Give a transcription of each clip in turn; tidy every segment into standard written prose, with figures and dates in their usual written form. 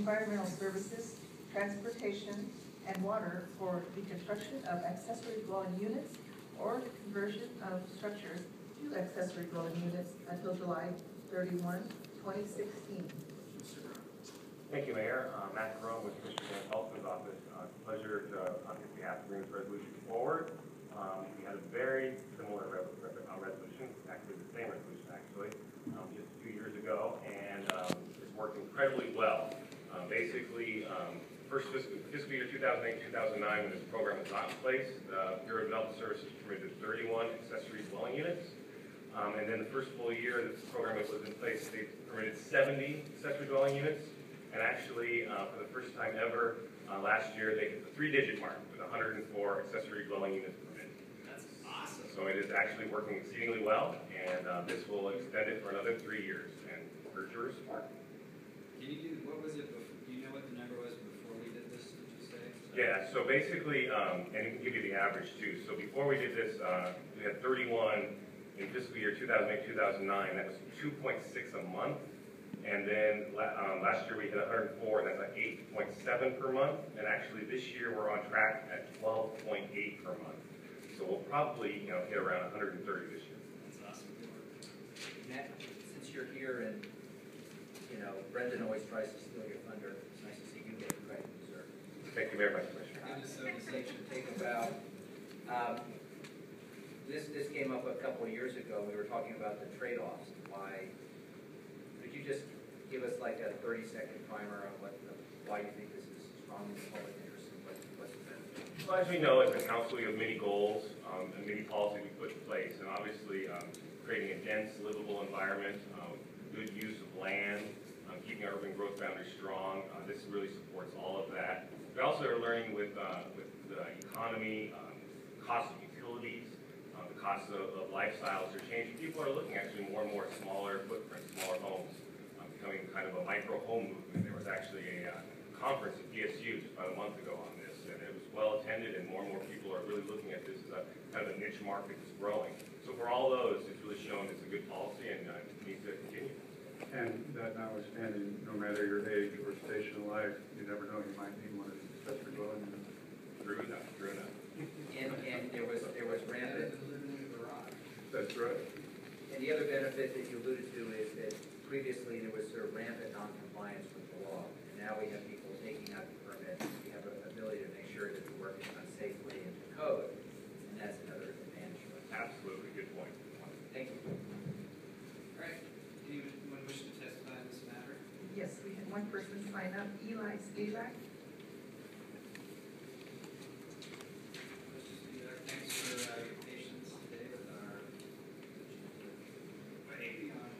environmental services, transportation, and water for the construction of accessory dwelling units or conversion of structures to accessory dwelling units until July 31, 2016. Thank you, Mayor. Matt Carone with Commissioner Felton's office. Pleasure to, on his behalf, bring this resolution forward. We had a very similar resolution, actually the same resolution, just a few years ago, and it's worked incredibly well. Basically, first fiscal year 2008-2009, when this program was not in place, the Bureau of Development Services permitted 31 accessory dwelling units. And then the first full year that the program was in place, they permitted 70 accessory dwelling units. And actually, for the first time ever, last year, they hit the 3-digit mark with 104 accessory dwelling units permitted. That's awesome. So it is actually working exceedingly well, and this will extend it for another 3 years. And urge your support. Can you do, what was it before, do you know what the number was before we did this, did you say? Yeah, so basically, and we can give you the average too. So before we did this, we had 31 in fiscal year 2008-2009. That was 2.6 a month. And then last year we hit 104, and that's at 8.7 per month. And actually this year we're on track at 12.8 per month. So we'll probably hit around 130 this year. That's awesome. Matt, since you're here and Brendan always tries to steal your thunder, it's nice to see you get the credit you deserve. Thank you very much, Commissioner. This should take about this came up a couple of years ago. We were talking about the trade-offs. Why? Could you just give us like a 30-second primer on why you think this is strong in the public interest and what's the benefit? Well, as we know, as a council, we have many goals and many policies we put in place, and obviously creating a dense, livable environment, good use of land, keeping our urban growth boundaries strong. This really supports all of that. We also are learning with the economy, cost of utilities, the costs of lifestyles are changing. People are looking actually more and more at smaller footprints, smaller homes, becoming kind of a micro home movement. There was actually a conference at PSU just about a month ago on this, and it was well attended, and more people are really looking at this as a kind of a niche market that's growing. So for all those, it's really shown it's a good policy and it needs to continue. And that notwithstanding, no matter your age or station in life, you never know, you might need one of these accessory dwelling units. True enough, true enough. And there was rampant. That's right. And the other benefit that you alluded to is that previously there was sort of rampant non-compliance with the law, and now we have people taking out the permits. We have an ability to make sure that the work is done safely and to code, and that's another advantage for us. Absolutely, good point. Thank you. All right. Anyone wish to testify in this matter? Yes, we had one person sign up, Eli Spivak. Thanks for your patience today with our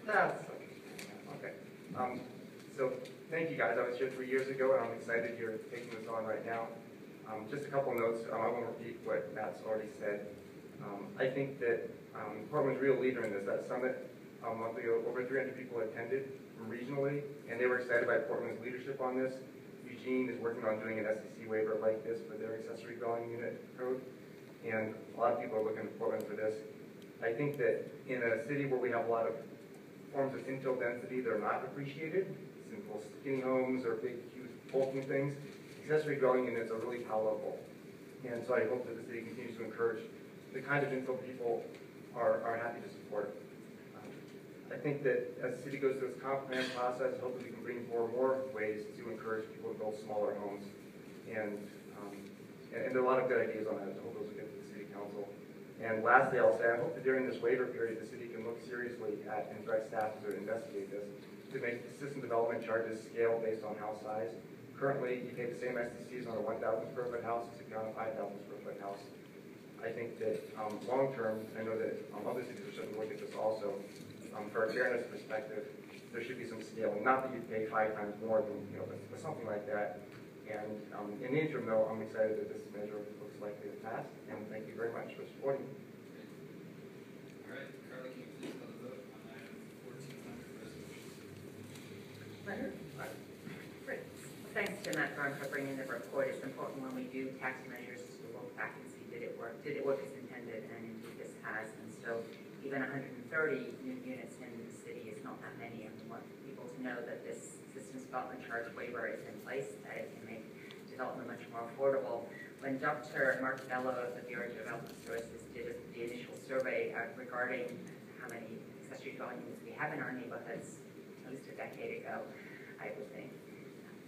That's okay. So thank you guys. I was here 3 years ago, and I'm excited you're taking this on right now. Just a couple notes. I won't repeat what Matt's already said. I think that Portland's a real leader in this. That summit, monthly, over 300 people attended from regionally, and they were excited by Portland's leadership on this. Eugene is working on doing an SDC waiver like this for their accessory dwelling unit code, and a lot of people are looking to Portland for this. I think that in a city where we have a lot of forms of infill density that are not appreciated, simple skinny homes or big, huge, bulking things, accessory dwelling units are really palatable. And so I hope that the city continues to encourage the kind of infill people are happy to support. I think that as the city goes through its comp plan process, hopefully we can bring forward more ways to encourage people to build smaller homes. And there are a lot of good ideas on that. I hope those will get to the city council. And lastly, I'll say I hope that during this waiver period, the city can look seriously at and direct staff to investigate this, to make system development charges scale based on house size. Currently, you pay the same SDCs on a 1,000 square foot house as if you're on a 5,000 square foot house. I think that long term, I know that other cities are starting to look at this also. For a fairness perspective, there should be some scaling. Not that you pay 5 times more than but something like that. And in the interim, though, I'm excited that this measure looks likely to pass. And thank you very much for supporting me. All right, Carly, can you please call the vote on item 1400 resolution? Leonard? Great. Thanks to Matt Byrne for bringing the report. It's important when we do tax measures to look back and see did it work as intended, and indeed this has. And so even 130 new units in the city is not that many, and we want people to know that this systems development charge waiver is in place, that it can make development much more affordable. When Dr. Mark Bello of the Bureau of Development Services did the initial survey regarding how many accessory dwelling units we have in our neighborhoods, at least a decade ago, I would think,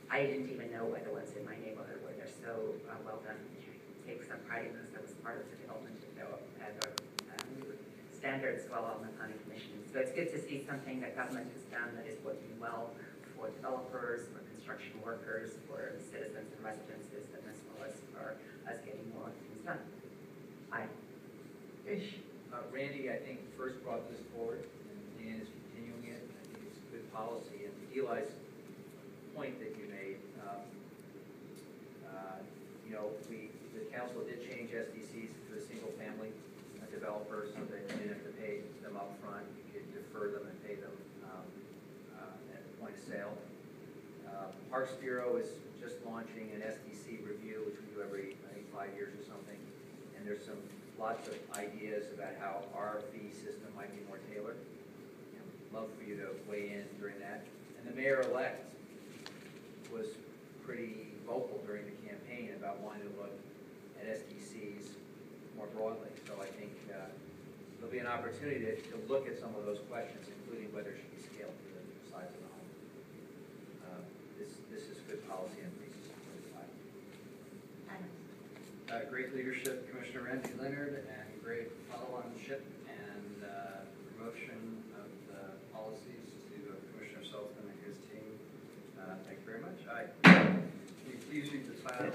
I didn't even know whether ones in my neighborhood were they're so well done. I take some pride in this. That was part of the development of standards while on the planning commission. So it's good to see something that government has done that is working well for developers, for construction workers, for citizens and residences, and as well as for us getting more things done. Aye. Randy, I think, first brought this forward, and Dan is continuing it. I think it's good policy. And Eli's point that you made, the council did change SDCs for the single-family developers so that you didn't have to pay them up front. You could defer them and pay them at the point of sale. Parks Bureau is just launching an SDC review, which we do every, I think, 5 years or something. And there's lots of ideas about how our fee system might be more tailored. Love for you to weigh in during that. And the mayor-elect was pretty vocal during the campaign about wanting to look at SDCs more broadly. So I think there'll be an opportunity to look at some of those questions, including whether it should be scaled to the size of the home. This is good policy and increases. Great leadership, Commissioner Randy Leonard, and great follow-on-ship and promotion of the policies to Commissioner Sullivan and his team. Thank you very much. Can you please read the title